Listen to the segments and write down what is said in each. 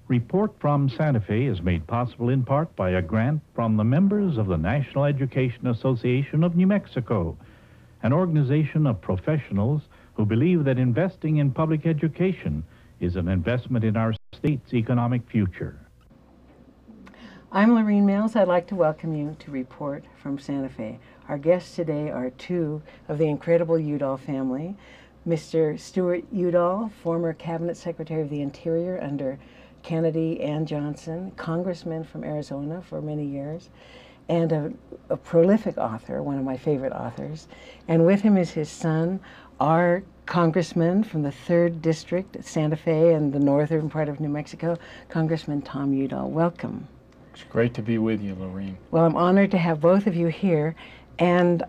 Report from Santa Fe is made possible in part by a grant from the members of the National Education Association of New Mexico, an organization of professionals who believe that investing in public education is an investment in our state's economic future. I'm Lorene Mills. I'd like to welcome you to Report from Santa Fe. Our guests today are two of the incredible Udall family. Mr. Stewart Udall, former Cabinet Secretary of the Interior under Kennedy and Johnson, Congressman from Arizona for many years, and a prolific author, one of my favorite authors. And with him is his son, our Congressman from the 3rd District, Santa Fe, and the northern part of New Mexico, Congressman Tom Udall. Welcome. It's great to be with you, Lorene. Well, I'm honored to have both of you here. And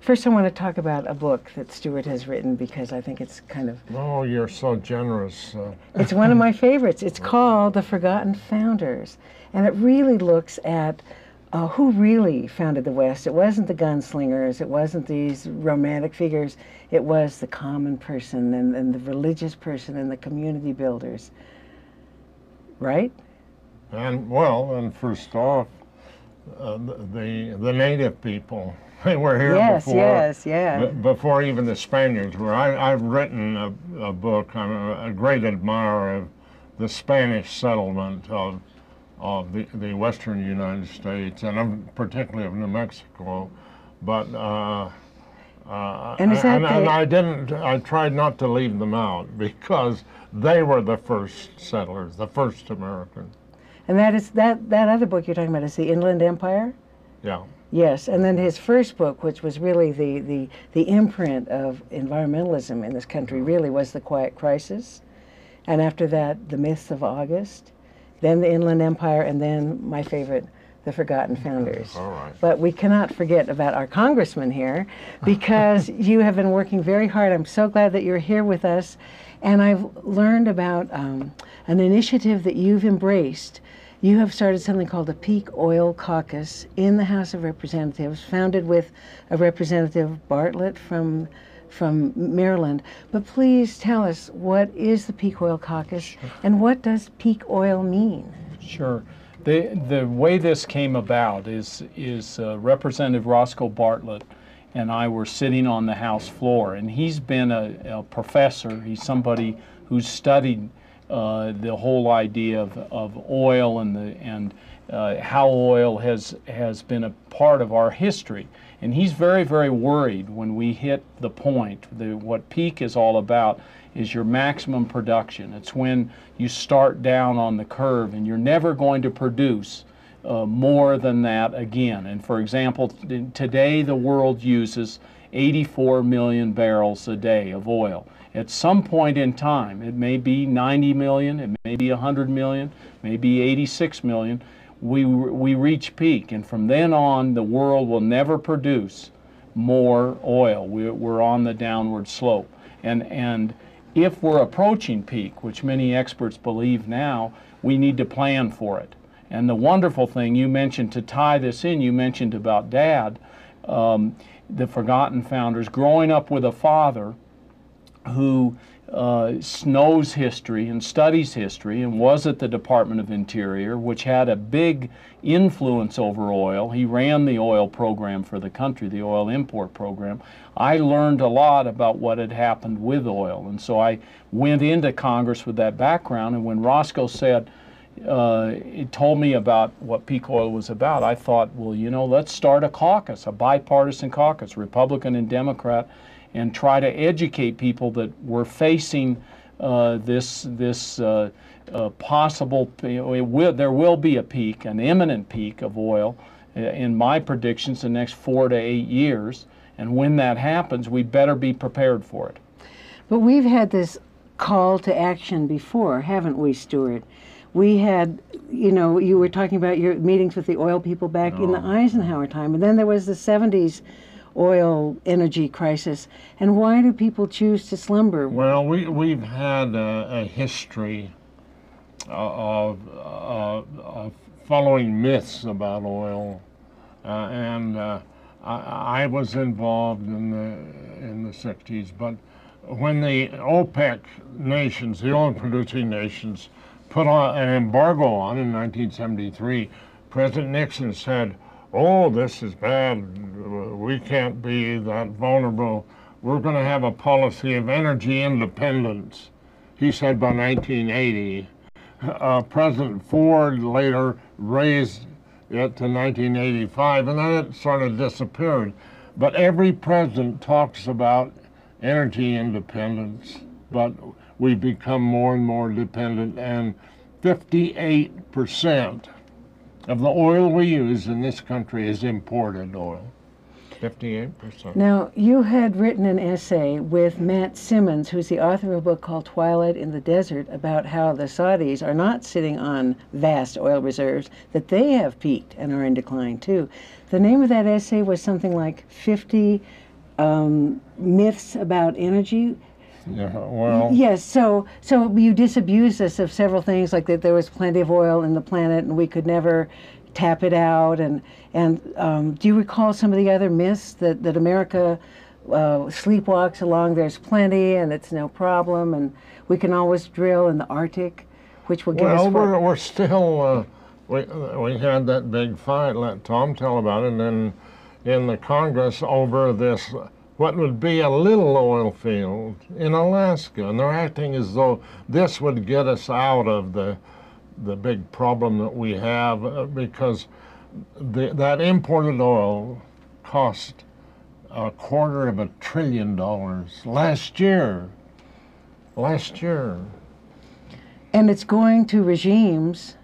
first I want to talk about a book that Stewart has written because I think it's kind of... Oh, you're so generous. It's one of my favorites. It's called The Forgotten Founders. And it really looks at who really founded the West. It wasn't the gunslingers. It wasn't these romantic figures. It was the common person and the religious person and the community builders. Right? And, well, and first off, the native people. They were here before even the Spaniards were. I've written a book. I'm a great admirer of the Spanish settlement of the western United States, and particularly of New Mexico. But I tried not to leave them out because they were the first settlers, the first Americans. And that is that other book you're talking about is the Inland Empire? Yeah. Yes, and then his first book, which was really the imprint of environmentalism in this country, really was The Quiet Crisis. And after that, The Myths of August, then the Inland Empire, and then my favorite, The Forgotten Founders. All right. But we cannot forget about our congressman here, because you have been working very hard. I'm so glad that you're here with us. And I've learned about an initiative that you've embraced. You have started something called the Peak Oil Caucus in the House of Representatives, founded with a Representative Bartlett from Maryland. But please tell us, what is the Peak Oil Caucus, and what does peak oil mean? Sure. The way this came about is Representative Roscoe Bartlett and I were sitting on the House floor, and he's been a professor. He's somebody who's studied the whole idea of oil and how oil has been a part of our history. And he's very, very worried when we hit the point. What peak is all about is your maximum production. It's when you start down on the curve and you're never going to produce more than that again. And for example, today the world uses 84 million barrels a day of oil. At some point in time, it may be 90 million, it may be 100 million, maybe 86 million, we reach peak. And from then on, the world will never produce more oil. We're on the downward slope. And if we're approaching peak, which many experts believe now, we need to plan for it. And the wonderful thing you mentioned, to tie this in, you mentioned about Dad, the Forgotten Founders, growing up with a father who knows history and studies history and was at the Department of Interior, which had a big influence over oil. He ran the oil program for the country, the oil import program. I learned a lot about what had happened with oil, and so I went into Congress with that background. And when Roscoe said, he told me about what peak oil was about, I thought, well, you know, let's start a caucus, a bipartisan caucus, Republican and Democrat, and try to educate people that we're facing this possible, there will be a peak, an imminent peak of oil, in my predictions, the next 4 to 8 years. And when that happens, we better be prepared for it. But we've had this call to action before, haven't we, Stewart? We had, you know, you were talking about your meetings with the oil people back in the Eisenhower time, and then there was the 70s oil energy crisis. And why do people choose to slumber? Well, we've had a history following myths about oil, and I was involved in the 60s. But when the OPEC nations, the oil-producing nations, put on an embargo on in 1973, President Nixon said, "Oh, this is bad. We can't be that vulnerable. We're going to have a policy of energy independence." He said by 1980. President Ford later raised it to 1985, and then it sort of disappeared. But every president talks about energy independence, but we become more and more dependent, and 58% of the oil we use in this country is imported oil. 58%. Now, you had written an essay with Matt Simmons, who's the author of a book called Twilight in the Desert, about how the Saudis are not sitting on vast oil reserves, that they have peaked and are in decline too. The name of that essay was something like 50 myths about energy. Yeah, well. Yes, so you disabused us of several things, like that there was plenty of oil in the planet and we could never tap it out, and do you recall some of the other myths that America sleepwalks along? There's plenty, and it's no problem, and we can always drill in the Arctic, which will give us. Well, we're still. We had that big fight. Let Tom tell about it. And then in the Congress over this, what would be a little oil field in Alaska, and they're acting as though this would get us out of the big problem that we have, because that imported oil cost $250 billion last year. And it's going to regimes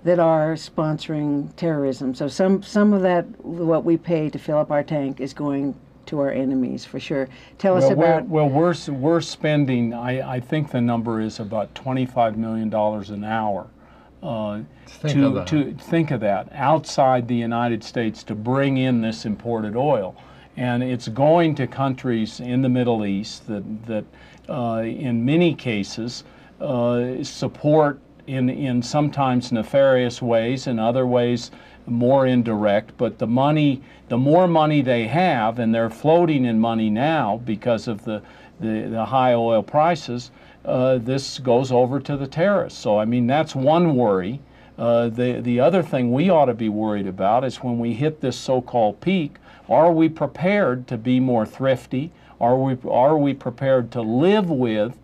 that are sponsoring terrorism. So some of that, what we pay to fill up our tank, is going to our enemies, for sure. Tell us about. We're spending. I think the number is about $25 million an hour. To think of that outside the United States to bring in this imported oil, and it's going to countries in the Middle East that in many cases support in sometimes nefarious ways, in other ways more indirect. But the more money they have, and they're floating in money now because of the high oil prices. This goes over to the terrorists. So, I mean, that's one worry. The other thing we ought to be worried about is when we hit this so-called peak, are we prepared to be more thrifty? Are we prepared to live with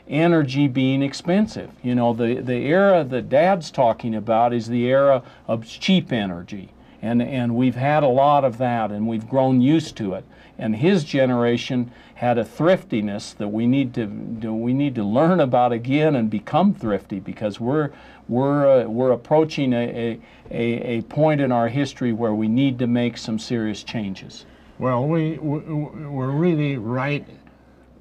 energy being expensive? You know, the era that Dad's talking about is the era of cheap energy. And we've had a lot of that, and we've grown used to it. And his generation had a thriftiness that we need to learn about again and become thrifty, because we're approaching a point in our history where we need to make some serious changes. Well, we're really right,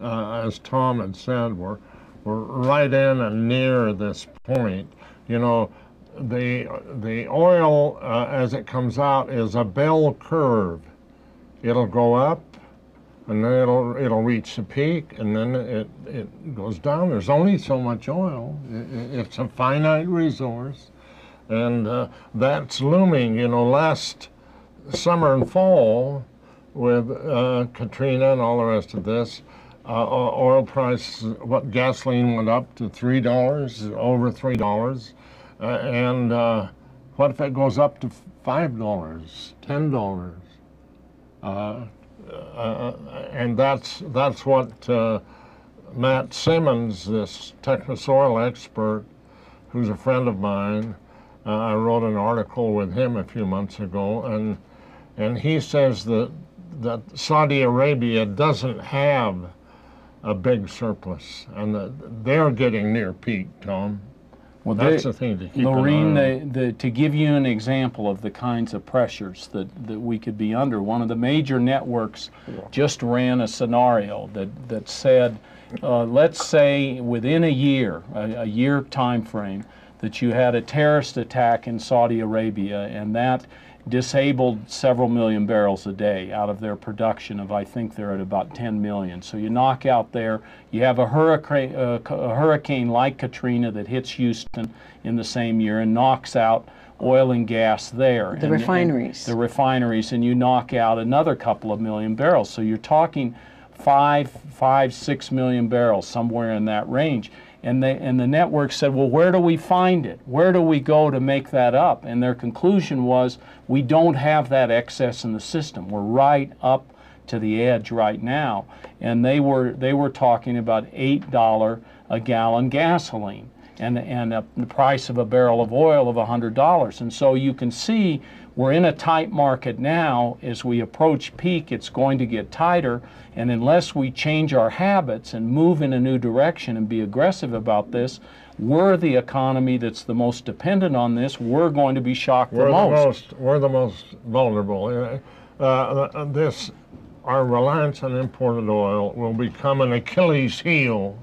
as Tom had said, we're right in and near this point. You know, the oil as it comes out is a bell curve. It'll go up, and then it'll reach the peak, and then it goes down. There's only so much oil. It's a finite resource, and that's looming. You know, last summer and fall, with Katrina and all the rest of this, oil price, gasoline went up to $3, over $3, and what if it goes up to $5, $10? And that's what Matt Simmons, this Texas oil expert, who's a friend of mine, I wrote an article with him a few months ago, and he says that Saudi Arabia doesn't have a big surplus, and that they're getting near peak, Tom. Well, that's the thing to keep Lorene, to give you an example of the kinds of pressures that we could be under, one of the major networks just ran a scenario that said, let's say within a year time frame, that you had a terrorist attack in Saudi Arabia, and that disabled several million barrels a day out of their production of, I think they're at about 10 million. So you knock out there, you have a hurricane like Katrina that hits Houston in the same year and knocks out oil and gas there. The refineries. The refineries, and you knock out another couple of million barrels. So you're talking 6 million barrels, somewhere in that range. And the network said, well, where do we find it? Where do we go to make that up? And their conclusion was, we don't have that excess in the system. We're right up to the edge right now. And they were talking about $8 a gallon gasoline and the price of a barrel of oil of $100. And so you can see we're in a tight market now. As we approach peak, it's going to get tighter. And unless we change our habits and move in a new direction and be aggressive about this, we're the economy that's the most dependent on this. We're going to be shocked the most. We're the most vulnerable. Our reliance on imported oil will become an Achilles heel,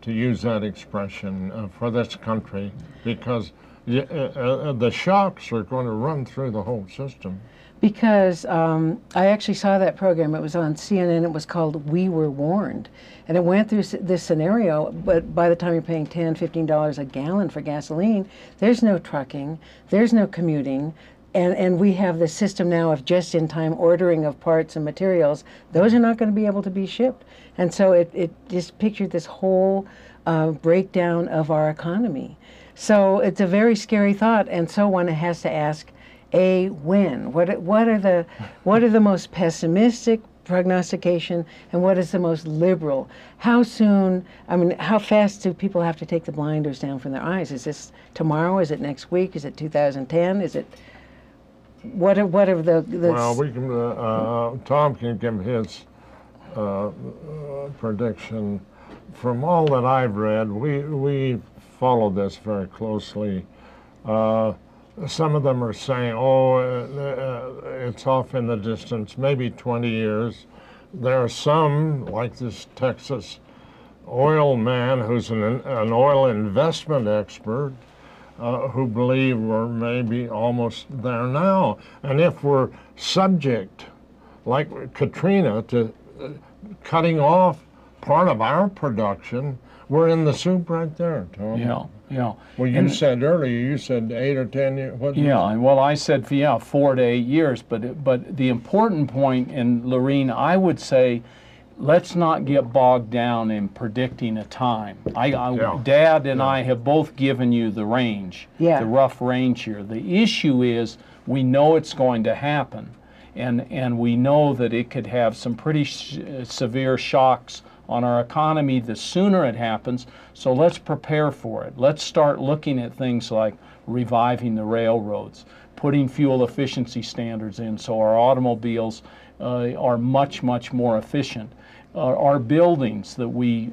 to use that expression, for this country, because the shocks are going to run through the whole system. Because I actually saw that program. It was on CNN. It was called We Were Warned. And it went through this scenario, but by the time you're paying $10, $15 a gallon for gasoline, there's no trucking, there's no commuting, and we have the system now of just-in-time ordering of parts and materials. Those are not going to be able to be shipped. And so it just pictured this whole breakdown of our economy. So it's a very scary thought, and so one has to ask, when? What are the most pessimistic prognostication, and what is the most liberal? How soon? I mean, how fast do people have to take the blinders down from their eyes? Is this tomorrow? Is it next week? Is it 2010? Is it what are the? Well, we can. Tom can give his prediction. From all that I've read, we follow this very closely. Some of them are saying, it's off in the distance, maybe 20 years. There are some, like this Texas oil man who's an oil investment expert, who believe we're maybe almost there now. And if we're subject, like Katrina, to cutting off part of our production, we're in the soup right there, Tom. Yeah. Well, you said earlier, 8 or 10 years. What well, I said 4 to 8 years, but the important point, and Lorene, I would say, let's not get bogged down in predicting a time. Dad and I have both given you the range, the rough range here. The issue is we know it's going to happen, and we know that it could have some pretty severe shocks on our economy the sooner it happens, so let's prepare for it. Let's start looking at things like reviving the railroads, putting fuel efficiency standards in so our automobiles are much, much more efficient. Our buildings that we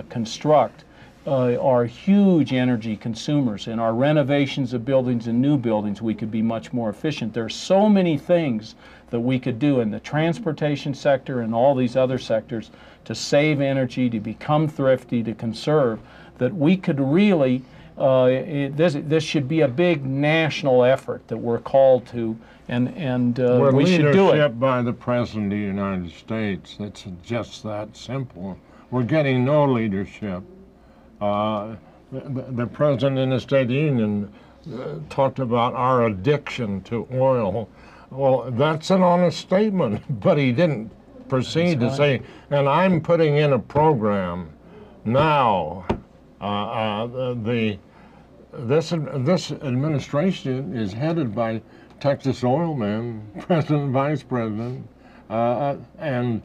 construct are huge energy consumers. In our renovations of buildings and new buildings, we could be much more efficient. There's so many things that we could do in the transportation sector and all these other sectors to save energy, to become thrifty, to conserve, that we could really, this should be a big national effort that we're called to, and we should do it. Leadership by the President of the United States. It's just that simple. We're getting no leadership. The President in the State of the Union talked about our addiction to oil. Well, that's an honest statement, but he didn't proceed to say, and I'm putting in a program now. This administration is headed by Texas oil men, President and Vice President, and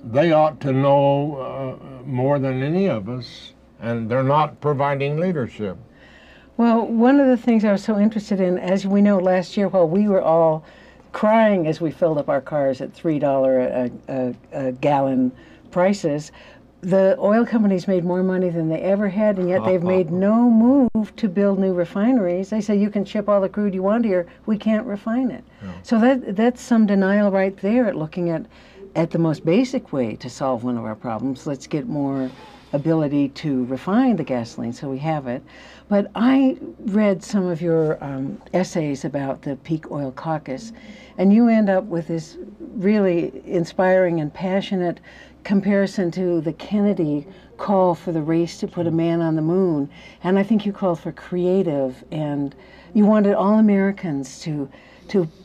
they ought to know more than any of us, and they're not providing leadership. Well, one of the things I was so interested in, as we know, last year, while we were all crying as we filled up our cars at $3 a gallon prices, the oil companies made more money than they ever had, and yet they've made no move to build new refineries. They say, you can ship all the crude you want here, we can't refine it. Yeah. So that's some denial right there at looking at the most basic way to solve one of our problems. Let's get more ability to refine the gasoline, so we have it. But I read some of your essays about the peak oil caucus, and you end up with this really inspiring and passionate comparison to the Kennedy call for the race to put a man on the moon. And I think you called for creative, and you wanted all Americans to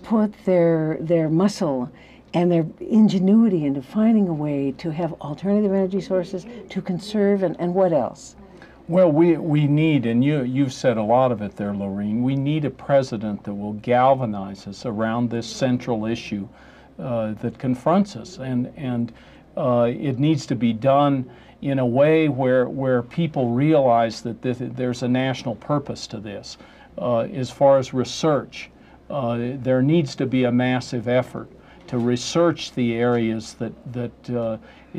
put their muscle and their ingenuity into finding a way to have alternative energy sources, to conserve, and what else? Well, we need, and you've said a lot of it there, Lorene, we need a president that will galvanize us around this central issue that confronts us. And it needs to be done in a way where people realize that there's a national purpose to this. As far as research, there needs to be a massive effort to research the areas that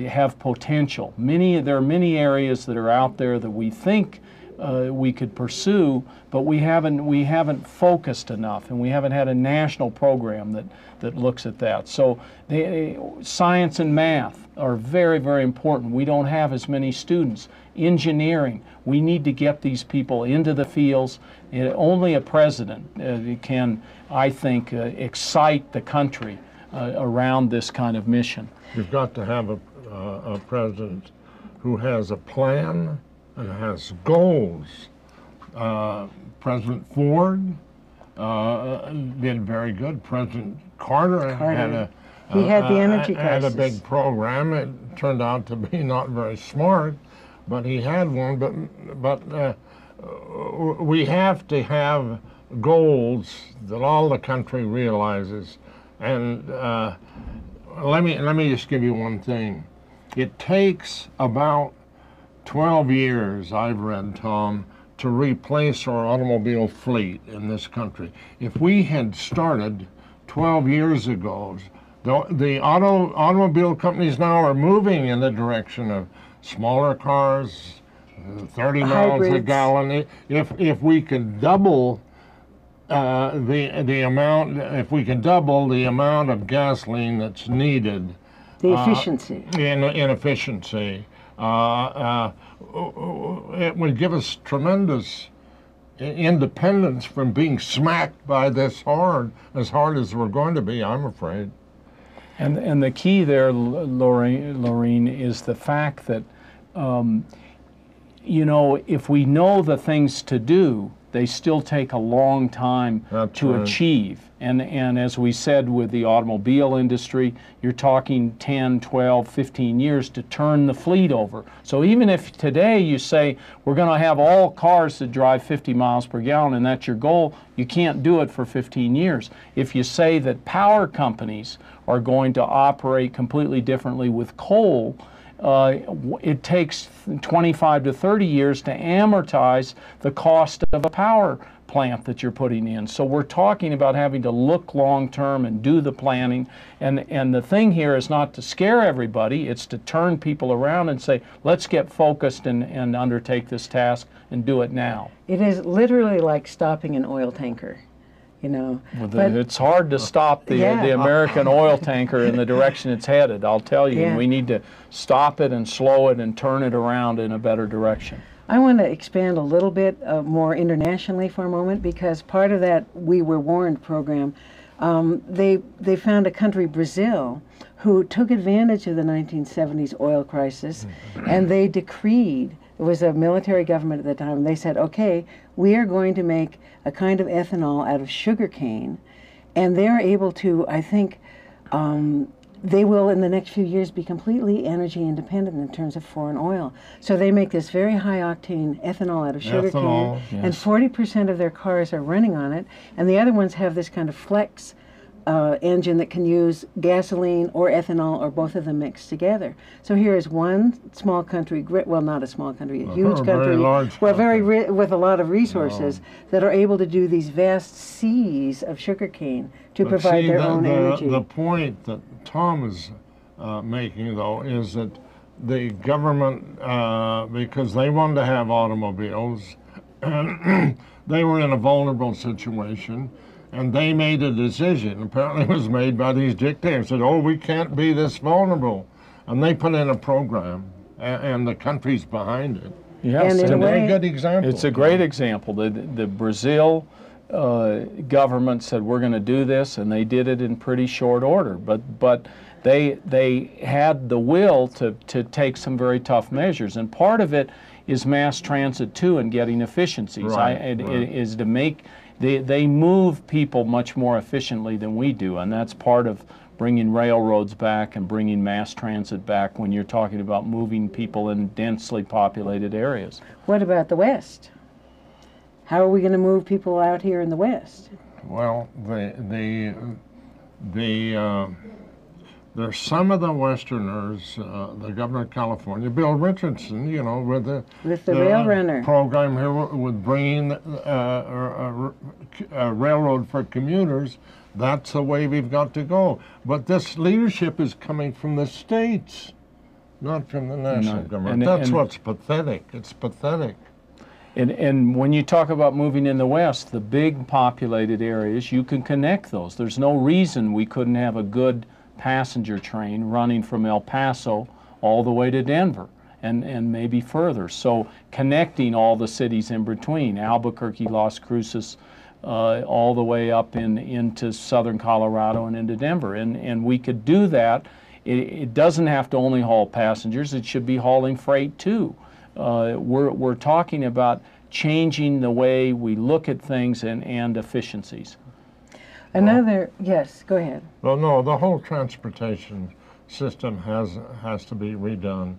have potential. There are many areas that are out there that we think we could pursue, but we haven't focused enough, and we haven't had a national program that looks at that. So science and math are very, very important. We don't have as many students. Engineering, we need to get these people into the fields. Only a president can, I think, excite the country around this kind of mission. You've got to have a president who has a plan and has goals. President Ford did very good. President Carter had he had the energy crisis. Had a big program. It turned out to be not very smart, but he had one. But we have to have goals that all the country realizes. And let me just give you one thing. It takes about 12 years, I've read, Tom, to replace our automobile fleet in this country. If we had started 12 years ago, the automobile companies now are moving in the direction of smaller cars, 30 miles a gallon. If we could double the amount, if we can double the amount of gasoline that's needed, the efficiency in efficiency, it would give us tremendous independence from being smacked by this as hard as we're going to be, I'm afraid. And the key there, Lorene, is the fact that if we know the things to do, they still take a long time to achieve. And as we said with the automobile industry, you're talking 10, 12, 15 years to turn the fleet over. So even if today you say we're going to have all cars that drive 50 miles per gallon and that's your goal, you can't do it for 15 years. If you say that power companies are going to operate completely differently with coal, it takes 25 to 30 years to amortize the cost of a power plant that you're putting in. So we're talking about having to look long term and do the planning. And the thing here is not to scare everybody, it's to turn people around and say, let's get focused and undertake this task and do it now. It is literally like stopping an oil tanker. But it's hard to stop the American oil tanker in the direction it's headed, I'll tell you. And we need to stop it and slow it and turn it around in a better direction. I want to expand a little bit more internationally for a moment, because part of that We Were Warned program, they found a country, Brazil, who took advantage of the 1970s oil crisis, and they decreed, it was a military government at the time, they said, okay, we are going to make a kind of ethanol out of sugar cane, and they're able to, I think, they will in the next few years be completely energy independent in terms of foreign oil. So they make this very high octane ethanol out of sugar cane, and 40% of their cars are running on it, and the other ones have this kind of flex engine that can use gasoline or ethanol or both of them mixed together. So here is one small country, well, not a small country, a huge country, with a lot of resources that are able to do these vast seas of sugarcane to provide their own energy. The point that Tom is making, though, is that the government, because they wanted to have automobiles, they were in a vulnerable situation. And they made a decision, apparently it was made by these dictators, said, oh, we can't be this vulnerable. And they put in a program, and the countries behind it. Yes, And in It's a a way- very good example. it's a great example. The Brazil government said we're going to do this, and they did it in pretty short order. But they had the will to take some very tough measures, and part of it is mass transit too, and getting efficiencies. Right. Is to make they move people much more efficiently than we do, and that's part of bringing railroads back and bringing mass transit back when you're talking about moving people in densely populated areas. What about the West? How are we going to move people out here in the West? Well, there's some of the Westerners, the governor of California, Bill Richardson, you know, with the Rail Runner program here with bringing a railroad for commuters. That's the way we've got to go. But this leadership is coming from the states, not from the national government. That's what's pathetic. It's pathetic. And when you talk about moving in the West, the big populated areas, you can connect those. There's no reason we couldn't have a good passenger train running from El Paso all the way to Denver and maybe further. So connecting all the cities in between, Albuquerque, Las Cruces, all the way up into southern Colorado and into Denver. And we could do that. It doesn't have to only haul passengers. It should be hauling freight too. We're talking about changing the way we look at things and efficiencies. Yes, go ahead. Well, no, the whole transportation system has to be redone.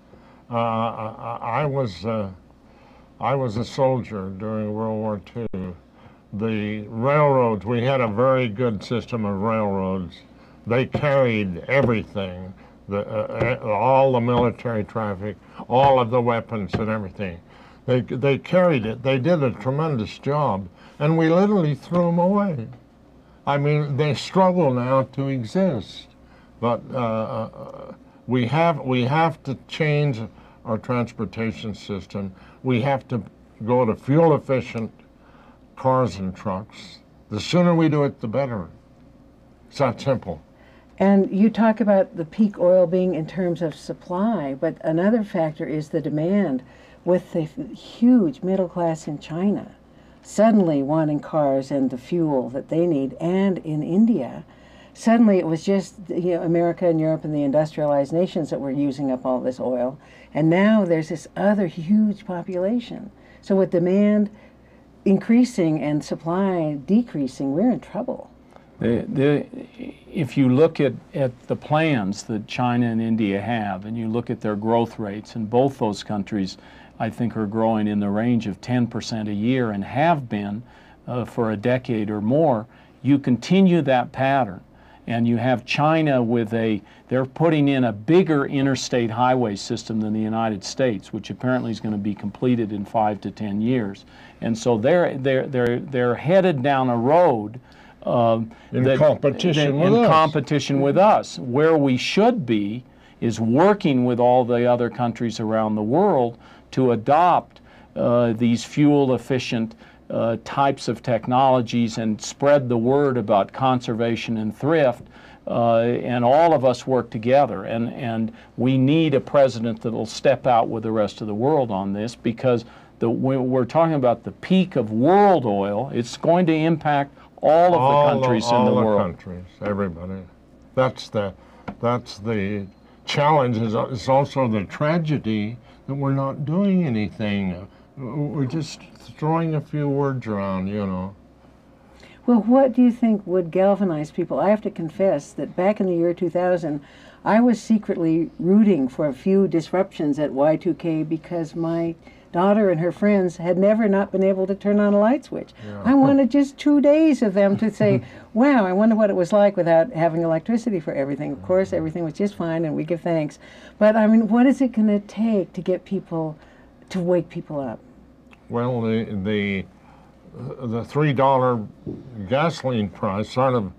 I was a soldier during World War II. The railroads, we had a very good system of railroads. They carried everything, all the military traffic, all of the weapons and everything. They carried it. They did a tremendous job, and we literally threw them away. I mean, they struggle now to exist, but we have to change our transportation system. We have to go to fuel-efficient cars and trucks. The sooner we do it, the better. It's that simple. And you talk about the peak oil being in terms of supply, but another factor is the demand with the huge middle class in China suddenly wanting cars and the fuel that they need, and in India. Suddenly it was just America and Europe and the industrialized nations that were using up all this oil, and now there's this other huge population. So with demand increasing and supply decreasing, we're in trouble. If you look at the plans that China and India have, and you look at their growth rates, and both those countries I think are growing in the range of 10% a year and have been for a decade or more, you continue that pattern. And you have China with they're putting in a bigger interstate highway system than the United States, which apparently is going to be completed in 5 to 10 years. And so they're headed down a road in competition with us. Where we should be is working with all the other countries around the world to adopt these fuel-efficient types of technologies and spread the word about conservation and thrift, and all of us work together. And we need a president that will step out with the rest of the world on this, because we're talking about the peak of world oil. It's going to impact all of the countries in the world. All the countries, everybody. That's the challenge. It's also the tragedy that we're not doing anything. We're just throwing a few words around, you know. Well, what do you think would galvanize people? I have to confess that back in the year 2000, I was secretly rooting for a few disruptions at Y2K because my daughter and her friends had never not been able to turn on a light switch. Yeah. I wanted just 2 days of them to say, wow, I wonder what it was like without having electricity for everything. Of course, everything was just fine, and we give thanks. But, I mean, what is it going to take to get people, to wake people up? Well, the $3 gasoline price sort of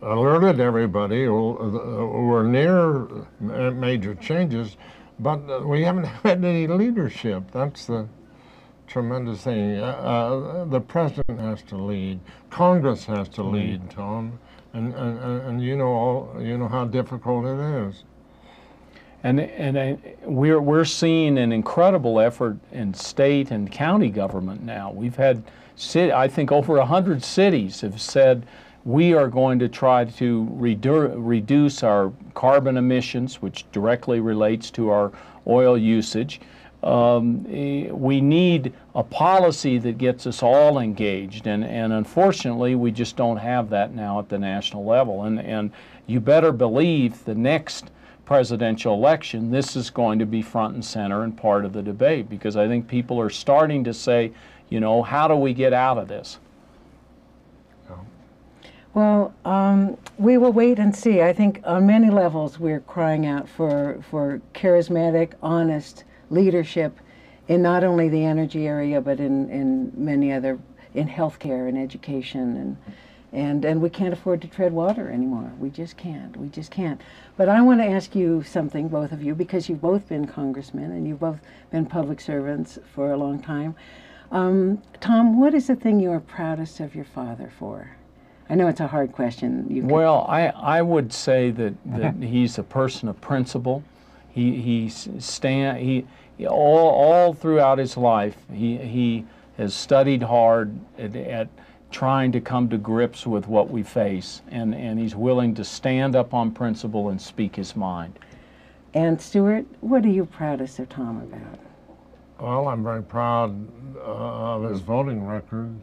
alerted everybody. We're near major changes, but we haven't had any leadership. That's the tremendous thing. The president has to lead. Congress has to lead, Tom, and you know how difficult it is. And we're seeing an incredible effort in state and county government now. We've had, I think, over 100 cities have said we are going to try to reduce our carbon emissions, which directly relates to our oil usage. We need a policy that gets us all engaged, and unfortunately we just don't have that now at the national level. And you better believe the next presidential election, this is going to be front and center and part of the debate, because I think people are starting to say, you know, how do we get out of this? Well, we will wait and see. I think on many levels we're crying out for charismatic, honest leadership in not only the energy area, but in many other, in healthcare and education, and we can't afford to tread water anymore. We just can't. We just can't. But I want to ask you something, both of you, because you've both been congressmen and you've both been public servants for a long time. Tom, what is the thing you are proudest of your father for? I know it's a hard question. Well, I would say that he's a person of principle. All throughout his life, he has studied hard at trying to come to grips with what we face, and he's willing to stand up on principle and speak his mind. And Stewart, what are you proudest of Tom about? Well, I'm very proud of his voting record,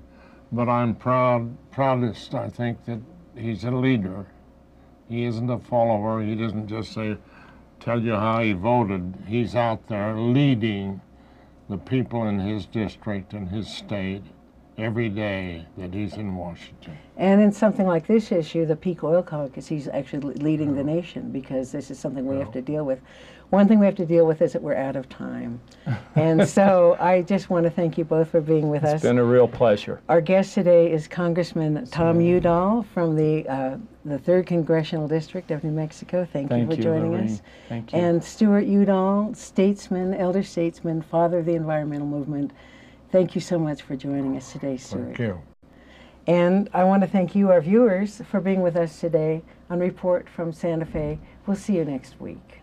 but I'm proudest, I think, that he's a leader. He isn't a follower. He doesn't just tell you how he voted. He's out there leading the people in his district and his state every day that he's in Washington. And in something like this issue, the peak oil caucus, he's actually leading the nation, because this is something we have to deal with. One thing we have to deal with is that we're out of time. And so I just want to thank you both for being with us. It's been a real pleasure. Our guest today is Congressman Tom Udall from the 3rd Congressional District of New Mexico. Thank you for joining us. Thank you. And Stewart Udall, statesman, elder statesman, father of the environmental movement. Thank you so much for joining us today, Stewart. Thank you. And I want to thank you, our viewers, for being with us today on Report from Santa Fe. We'll see you next week.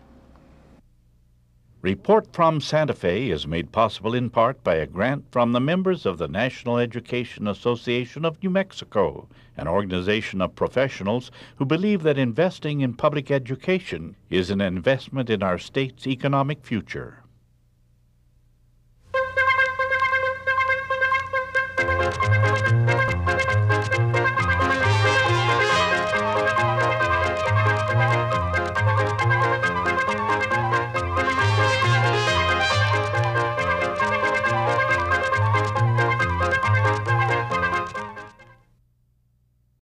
Report from Santa Fe is made possible in part by a grant from the members of the National Education Association of New Mexico, an organization of professionals who believe that investing in public education is an investment in our state's economic future.